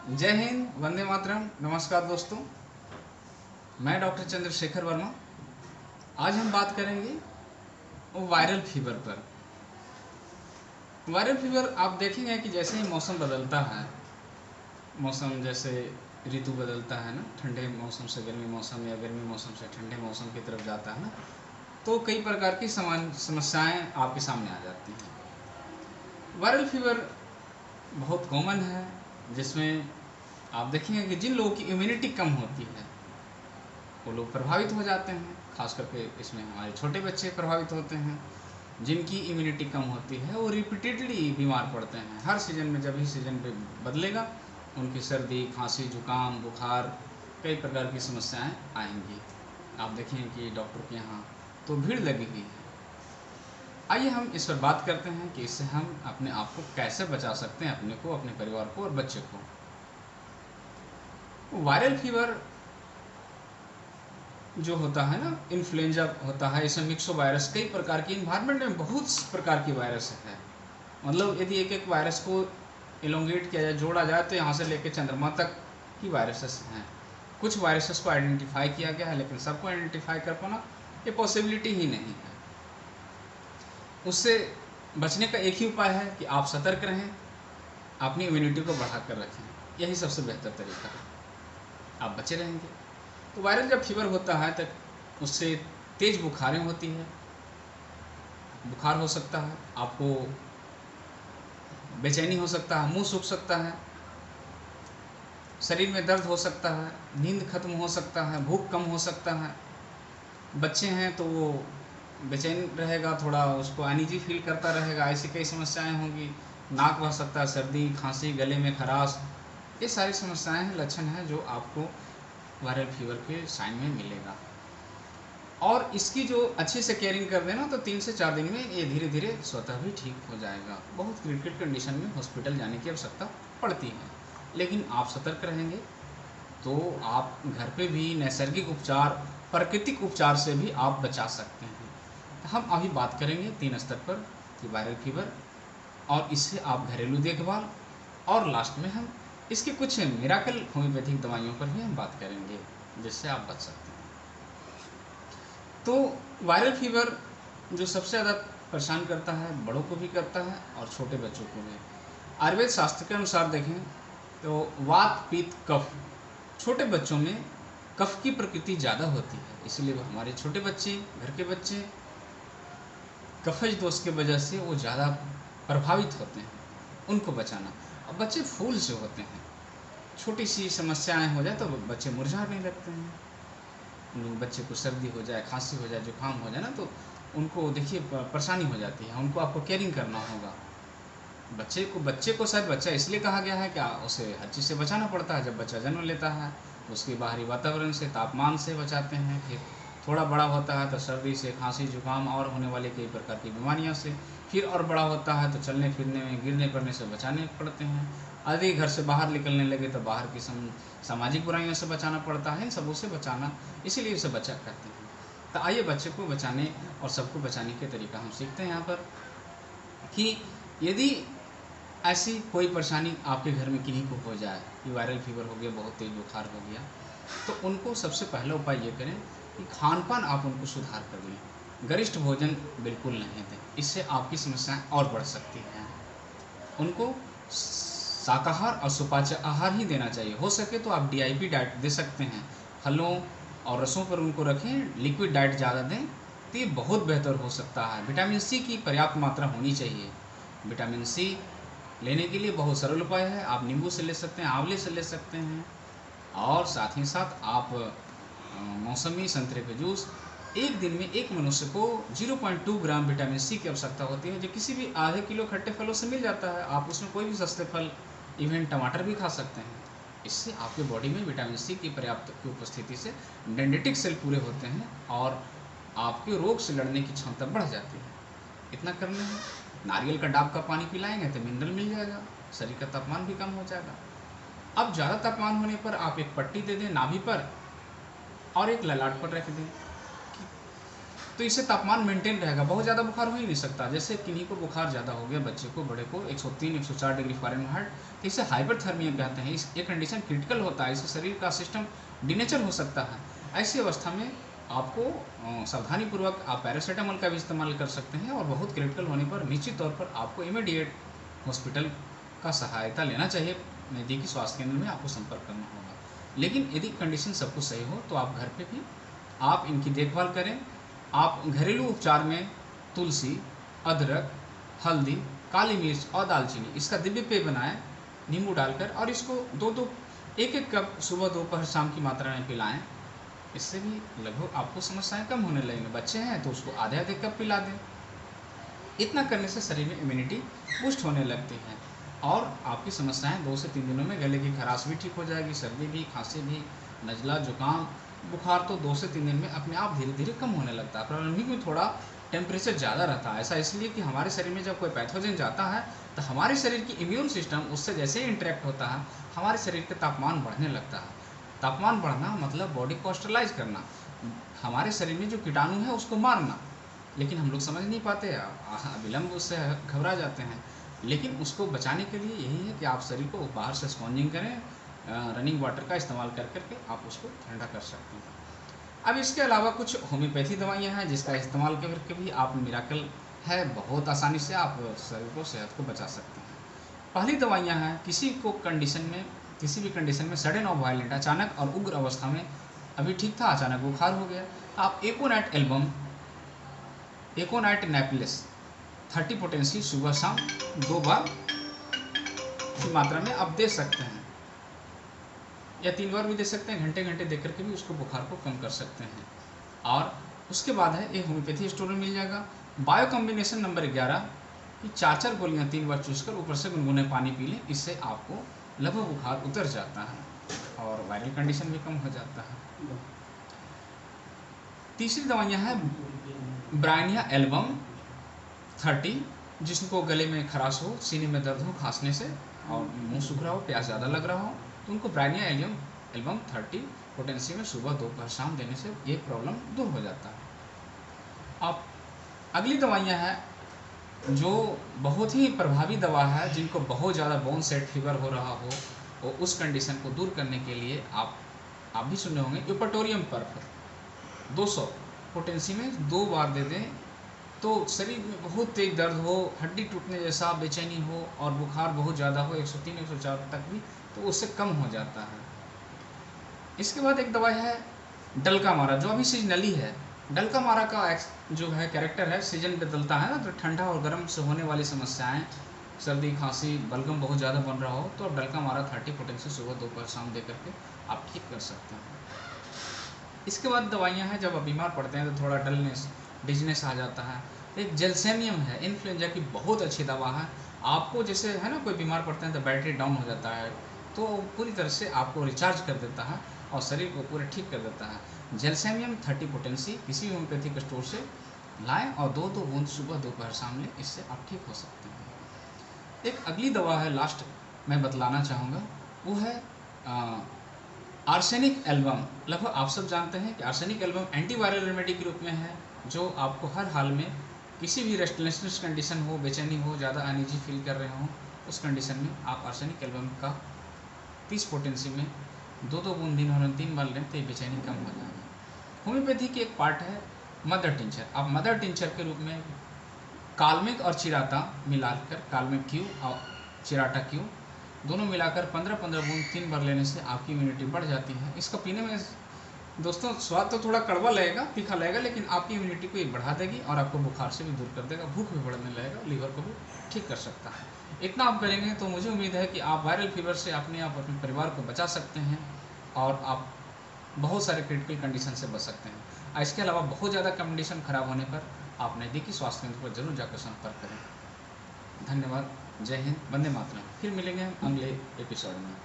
जय हिंद, वंदे मातरम। नमस्कार दोस्तों, मैं डॉक्टर चंद्रशेखर वर्मा। आज हम बात करेंगे वायरल फीवर पर। वायरल फीवर आप देखेंगे कि जैसे ही मौसम बदलता है, मौसम जैसे ऋतु बदलता है ना, ठंडे मौसम से गर्मी मौसम या गर्मी मौसम से ठंडे मौसम की तरफ जाता है ना, तो कई प्रकार की समान समस्याएं आपके सामने आ जाती हैं। वायरल फीवर बहुत कॉमन है, जिसमें आप देखेंगे कि जिन लोगों की इम्यूनिटी कम होती है वो लोग प्रभावित हो जाते हैं। खास करके इसमें हमारे छोटे बच्चे प्रभावित होते हैं। जिनकी इम्यूनिटी कम होती है वो रिपीटेडली बीमार पड़ते हैं। हर सीज़न में जब भी सीज़न पे बदलेगा, उनकी सर्दी, खांसी, जुकाम, बुखार, कई प्रकार की समस्याएं आएंगी। आप देखें कि डॉक्टर के यहाँ तो भीड़ लगी हुई है। आइए हम इस पर बात करते हैं कि इससे हम अपने आप को कैसे बचा सकते हैं, अपने को, अपने परिवार को और बच्चे को। वायरल फीवर जो होता है ना, इन्फ्लुएंजा होता है, इसमें मिक्सो वायरस, कई प्रकार की इन्वायरमेंट में बहुत प्रकार की वायरस है। मतलब यदि एक एक वायरस को एलोंगेट किया जाए, जोड़ा जाए, तो यहाँ से लेकर चंद्रमा तक की वायरसेस हैं। कुछ वायरसेस को आइडेंटिफाई किया गया है, लेकिन सबको आइडेंटिफाई कर पाना ये पॉसिबिलिटी ही नहीं है। उससे बचने का एक ही उपाय है कि आप सतर्क रहें, अपनी इम्यूनिटी को बढ़ाकर रखें। यही सबसे बेहतर तरीका है, आप बचे रहेंगे। तो वायरल जब फीवर होता है तब उससे तेज़ बुखारें होती हैं। बुखार हो सकता है, आपको बेचैनी हो सकता है, मुंह सूख सकता है, शरीर में दर्द हो सकता है, नींद खत्म हो सकता है, भूख कम हो सकता है। बच्चे हैं तो वो बेचैन रहेगा, थोड़ा उसको अनईजी फील करता रहेगा। ऐसी कई समस्याएं होंगी। नाक बह सकता है, सर्दी, खांसी, गले में खराश, ये सारी समस्याएं हैं, लक्षण हैं जो आपको वायरल फीवर के साइन में मिलेगा। और इसकी जो अच्छे से केयरिंग कर देना तो 3 से 4 दिन में ये धीरे धीरे स्वतः भी ठीक हो जाएगा। बहुत क्रिटिकल कंडीशन में हॉस्पिटल जाने की आवश्यकता पड़ती है, लेकिन आप सतर्क रहेंगे तो आप घर पे भी नैसर्गिक उपचार, प्राकृतिक उपचार से भी आप बचा सकते हैं। हम अभी बात करेंगे 3 स्तर पर कि वायरल फीवर, और इससे आप घरेलू देखभाल, और लास्ट में हम इसके कुछ मिराकल होम्योपैथिक दवाइयों पर भी हम बात करेंगे जिससे आप बच सकते हैं। तो वायरल फीवर जो सबसे ज़्यादा परेशान करता है, बड़ों को भी करता है और छोटे बच्चों को भी। आयुर्वेद शास्त्र के अनुसार देखें तो वात, पित्त, कफ, छोटे बच्चों में कफ की प्रकृति ज़्यादा होती है, इसलिए हमारे छोटे बच्चे, घर के बच्चे कफज दोष की वजह से वो ज़्यादा प्रभावित होते हैं। उनको बचाना। अब बच्चे फूल से होते हैं, छोटी सी समस्याएं हो जाए तो बच्चे मुरझाने लगते हैं। बच्चे को सर्दी हो जाए, खांसी हो जाए, जुकाम हो जाए ना, तो उनको देखिए परेशानी हो जाती है। उनको आपको केयरिंग करना होगा। बच्चे को शायद बच्चा इसलिए कहा गया है कि उसे हर चीज़ से बचाना पड़ता है। जब बच्चा जन्म लेता है उसके बाहरी वातावरण से, तापमान से बचाते हैं। फिर थोड़ा बड़ा होता है तो सर्दी से, खांसी, जुकाम और होने वाले कई प्रकार की बीमारियों से। फिर और बड़ा होता है तो चलने फिरने में, गिरने पड़ने से बचाने पड़ते हैं। यदि घर से बाहर निकलने लगे तो बाहर की सामाजिक बुराइयों से बचाना पड़ता है। इन सबों से बचाना, इसीलिए उसे बचा करते हैं। तो आइए बच्चे को बचाने और सबको बचाने के तरीका हम सीखते हैं यहाँ पर कि यदि ऐसी कोई परेशानी आपके घर में किन्हीं को हो जाए, कि वायरल फीवर हो गया, बहुत तेज बुखार हो गया, तो उनको सबसे पहला उपाय ये करें कि खान पान आप उनको सुधार कर लें। गरिष्ठ भोजन बिल्कुल नहीं दें, इससे आपकी समस्याएं और बढ़ सकती हैं। उनको शाकाहार और सुपाच्य आहार ही देना चाहिए। हो सके तो आप DIP डाइट दे सकते हैं, फलों और रसों पर उनको रखें। लिक्विड डाइट ज़्यादा दें तो ये बहुत बेहतर हो सकता है। विटामिन सी की पर्याप्त मात्रा होनी चाहिए। विटामिन सी लेने के लिए बहुत सरल उपाय है। आप नींबू से ले सकते हैं, आंवले से ले सकते हैं, और साथ ही साथ आप मौसमी संतरे के जूस। एक दिन में एक मनुष्य को 0.2 ग्राम विटामिन सी की आवश्यकता होती है, जो किसी भी आधे किलो खट्टे फलों से मिल जाता है। आप उसमें कोई भी सस्ते फल, इवन टमाटर भी खा सकते हैं। इससे आपके बॉडी में विटामिन सी की पर्याप्त की उपस्थिति से डेंड्रिटिक सेल पूरे होते हैं और आपके रोग से लड़ने की क्षमता बढ़ जाती है। इतना करने में नारियल का डाब का पानी पिलाएंगे तो मिनरल मिल जाएगा, शरीर का तापमान भी कम हो जाएगा। अब ज़्यादा तापमान होने पर आप एक पट्टी दे दें नाभि पर और एक ललाट पर रख दें। तो इससे तापमान मेंटेन रहेगा, बहुत ज़्यादा बुखार हो ही नहीं सकता। जैसे किन्हीं को बुखार ज़्यादा हो गया, बच्चे को, बड़े को 103 104 डिग्री फ़ारेनहाइट, तो इसे हाइपरथर्मिया कहते हैं। ये कंडीशन क्रिटिकल होता है, इससे शरीर का सिस्टम डिनेचर हो सकता है। ऐसी अवस्था में आपको सावधानीपूर्वक आप पैरासीटामोल का भी इस्तेमाल कर सकते हैं, और बहुत क्रिटिकल होने पर निश्चित तौर पर आपको इमीडिएट हॉस्पिटल का सहायता लेना चाहिए। नज़दीकी स्वास्थ्य केंद्र में आपको संपर्क करना होगा। लेकिन यदि कंडीशन सब कुछ सही हो तो आप घर पे भी आप इनकी देखभाल करें। आप घरेलू उपचार में तुलसी, अदरक, हल्दी, काली मिर्च और दालचीनी, इसका दिव्य पेय बनाएं नींबू डालकर, और इसको 2-2 1-1 कप सुबह दोपहर शाम की मात्रा में पिलाएं। इससे भी लगभग आपको समस्याएं कम होने लगेंगी। बच्चे हैं तो उसको आधे-आधे कप पिला दें। इतना करने से शरीर में इम्यूनिटी बूस्ट होने लगती है, और आपकी समस्याएं 2 से 3 दिनों में गले की खराश भी ठीक हो जाएगी, सर्दी भी, खांसी भी, नज़ला, जुकाम, बुखार तो 2 से 3 दिन में अपने आप धीरे धीरे कम होने लगता है। प्रारंभिक में थोड़ा टेम्परेचर ज़्यादा रहता है, ऐसा इसलिए कि हमारे शरीर में जब कोई पैथोजन जाता है तो हमारे शरीर की इम्यून सिस्टम उससे जैसे ही इंटरेक्ट होता है, हमारे शरीर का तापमान बढ़ने लगता है। तापमान बढ़ना मतलब बॉडी को ऑस्ट्रलाइज करना, हमारे शरीर में जो कीटाणु है उसको मारना। लेकिन हम लोग समझ नहीं पाते, विलम्ब उससे घबरा जाते हैं। लेकिन उसको बचाने के लिए यही है कि आप शरीर को बाहर से स्पॉन्जिंग करें, रनिंग वाटर का इस्तेमाल करके आप उसको ठंडा कर सकते हैं। अब इसके अलावा कुछ होम्योपैथी दवाइयाँ हैं जिसका इस्तेमाल करके भी आप मिराकल है, बहुत आसानी से आप शरीर को, सेहत को बचा सकते हैं। पहली दवाइयाँ हैं, किसी भी कंडीशन में सडन और वायलेंट, अचानक और उग्र अवस्था में, अभी ठीक था अचानक बुखार हो गया, आप एकोनाइट एल्बम, एकोनाइट नेपलेस 30 पोटेंसी सुबह शाम 2 बार की मात्रा में आप दे सकते हैं, या 3 बार भी दे सकते हैं, घंटे घंटे दे करके भी उसको बुखार को कम कर सकते हैं। और उसके बाद है, ये होम्योपैथी स्टोर में मिल जाएगा, बायो कॉम्बिनेशन नंबर 11 की 4-4 गोलियाँ 3 बार चूस कर ऊपर से गुनगुने पानी पी लें। इससे आपको लगभग बुखार उतर जाता है और वायरल कंडीशन भी कम हो जाता है। तीसरी दवाइयाँ हैं ब्रायनिया एल्बम 30, जिसको गले में खराश हो, सीने में दर्द हो खांसने से, और मुंह सूख रहा हो, प्यास ज़्यादा लग रहा हो, तो उनको ब्रायनिया एल्बम 30 पोटेंसी में सुबह दोपहर शाम देने से ये प्रॉब्लम दूर हो जाता है। अब अगली दवाइयाँ हैं जो बहुत ही प्रभावी दवा है, जिनको बहुत ज़्यादा बोन सेट फीवर हो रहा हो, और उस कंडीशन को दूर करने के लिए आप भी सुने होंगे, यूपटोरियम पर्फ 200 पोटेंसी में 2 बार दे दें, तो शरीर में बहुत तेज दर्द हो, हड्डी टूटने जैसा बेचैनी हो, और बुखार बहुत ज़्यादा हो 103 104 तक भी, तो उससे कम हो जाता है। इसके बाद एक दवाई है डल्का मारा, जो अभी सीजनली है। डल्का मारा का जो है कैरेक्टर है, सीजन बदलता है ना, तो ठंडा और गर्म से होने वाली समस्याएं, सर्दी, खांसी, बलगम बहुत ज़्यादा बन रहा हो, तो आप डल्का मारा 30 पोटेंसी सुबह दोपहर शाम दे करके आप ठीक कर सकते हैं। इसके बाद दवाइयाँ हैं, जब आप बीमार पड़ते हैं तो थोड़ा डलनेस, डिजनेस आ जाता है। एक जेल्सेनियम है, इन्फ्लुएंजा की बहुत अच्छी दवा है। आपको जैसे है ना, कोई बीमार पड़ते हैं तो बैटरी डाउन हो जाता है, तो पूरी तरह से आपको रिचार्ज कर देता है और शरीर को पूरा ठीक कर देता है। जेल्सेनियम 30 पोटेंसी किसी भी होम्योपैथिक स्टोर से लाएं और 2-2 बूंद सुबह दोपहर शाम लें, इससे आप ठीक हो सकते हैं। एक अगली दवा है, लास्ट मैं बतलाना चाहूँगा, वो है आर्सेनिक एल्बम। लगभग आप सब जानते हैं कि आर्सेनिक एल्बम एंटीवायरल रेमेडी के रूप में है, जो आपको हर हाल में किसी भी रेस्टलेसनेस कंडीशन हो, बेचैनी हो, ज़्यादा अनईजी फील कर रहे हो, उस कंडीशन में आप आर्सेनिक एल्बम का 30 पोटेंसी में 2-2 बूंद दिन और 3 बार लें तो ये बेचैनी कम हो जाएगा। होम्योपैथी की एक पार्ट है मदर टिंचर। आप मदर टिंचर के रूप में काल्मिक और चिराता मिलाकर, काल्मिक क्यू और चिराटा क्यू दोनों मिलाकर 15-15 बूंद 3 बार लेने से आपकी इम्यूनिटी बढ़ जाती है। इसको पीने में दोस्तों स्वाद तो थोड़ा कड़वा लगेगा, तीखा लगेगा, लेकिन आपकी इम्यूनिटी को ये बढ़ा देगी और आपको बुखार से भी दूर कर देगा, भूख भी बढ़ने लगेगा, लीवर को भी ठीक कर सकता है। इतना आप करेंगे तो मुझे उम्मीद है कि आप वायरल फीवर से अपने परिवार को बचा सकते हैं और आप बहुत सारे क्रिटिकल कंडीशन से बच सकते हैं। इसके अलावा बहुत ज़्यादा कंडीशन खराब होने पर आप नज़दीकी स्वास्थ्य केंद्र पर जरूर जाकर संपर्क करें। धन्यवाद, जय हिंद, वंदे मातरम। फिर मिलेंगे हम अगले एपिसोड में।